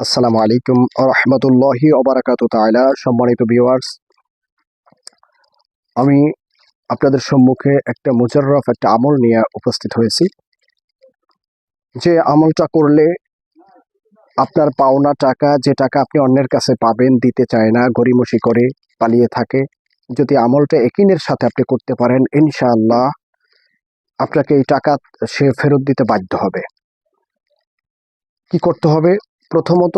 আসসালামু আলাইকুম রহমতুল্লাহি ওবারাকাতু তাআলা। সম্মানিত ভিউয়ার্স, আমি আপনাদের সম্মুখে একটা মুজাররফ একটা আমল নিয়ে উপস্থিত হয়েছি। যে আমলটা করলে আপনার পাওনা টাকা, যে টাকা আপনি অন্যের কাছে পাবেন, দিতে চায় না, গড়িমসি করে পালিয়ে থাকে, যদি আমলটা একিনের সাথে আপনি করতে পারেন, ইনশাআল্লাহ আপনাকে এই টাকা সে ফেরত দিতে বাধ্য হবে। কি করতে হবে? প্রথমত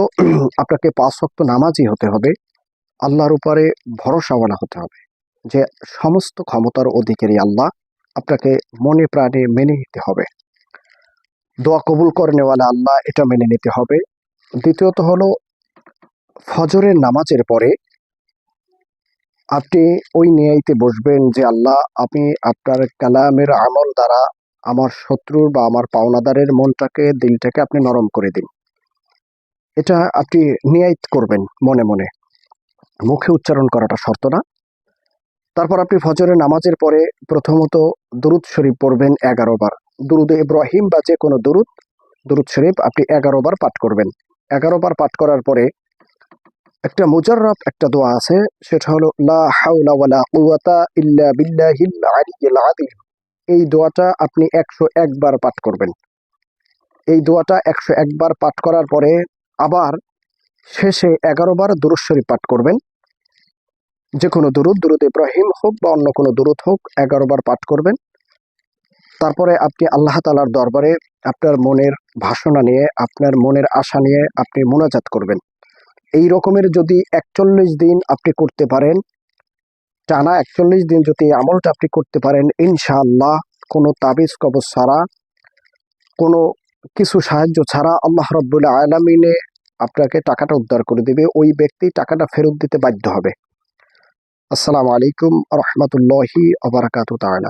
আপনাকে 5 ওয়াক্ত নামাজি হতে হবে, আল্লাহর উপরে ভরসাওয়ালা হতে হবে যে সমস্ত ক্ষমতার অধিকারী আল্লাহ, আপনাকে মনে প্রাণে মেনে নিতে হবে। দোয়া কবুল করে নেওয়ালা আল্লাহ, এটা মেনে নিতে হবে। দ্বিতীয়ত হলো, ফজরের নামাজের পরে আপনি ওই নিয়াইতে বসবেন যে আল্লাহ, আমি আপনার কালামের আমল দ্বারা আমার শত্রুর বা আমার পাওনাদারের মনটাকে, দিলটাকে আপনি নরম করে দিন। এটা আপনি নিয়াইত করবেন মনে মনে, মুখে উচ্চারণ করাটা শর্ত না। তারপর আপনি ফজরের নামাজের পরে প্রথমত দুরুদ শরীফ পড়বেন 11 বার। দুরুদে ইব্রাহিম বা যে কোনো দুরুদ শরীফ আপনি 11 বার পাঠ করবেন। 11 বার পাঠ করার পরে একটা মুজাররব একটা দোয়া আছে, সেটা হলো লা হাওলা ওয়ালা কুওয়াতা ইল্লা বিল্লাহিল আলিয়্যিল আযীম। এই দোয়াটা আপনি 101 বার পাঠ করবেন। এই দোয়াটা 101 বার পাঠ করার পরে আবার শেষে 11 বার দুরুদ শরীফ পাঠ করবেন। যে কোনো দুরুদ ইব্রাহিম হোক বা অন্য কোনো দুরুদ হোক, 11 বার পাঠ করবেন। তারপরে আপনি আল্লাহ তাআলার দরবারে আপনার মনের ভাসনা নিয়ে, আপনার মনের আশা নিয়ে আপনি মোনাজাত করবেন। এই রকমের যদি 41 দিন আপনি করতে পারেন, টানা 41 দিন যদি এই আমলটা আপনি করতে পারেন, ইনশাআল্লাহ কোনো তাবিজ কবজ ছাড়া, কোনো কিছু সাহায্য ছাড়া আল্লাহ রাব্বুল আলামিনে আপনাকে টাকাটা উদ্ধার করে দেবে। ওই ব্যক্তি টাকাটা ফেরত দিতে বাধ্য হবে। আসসালামু আলাইকুম রহমতুল্লাহি ওয়া বারাকাতুহু তাআলা।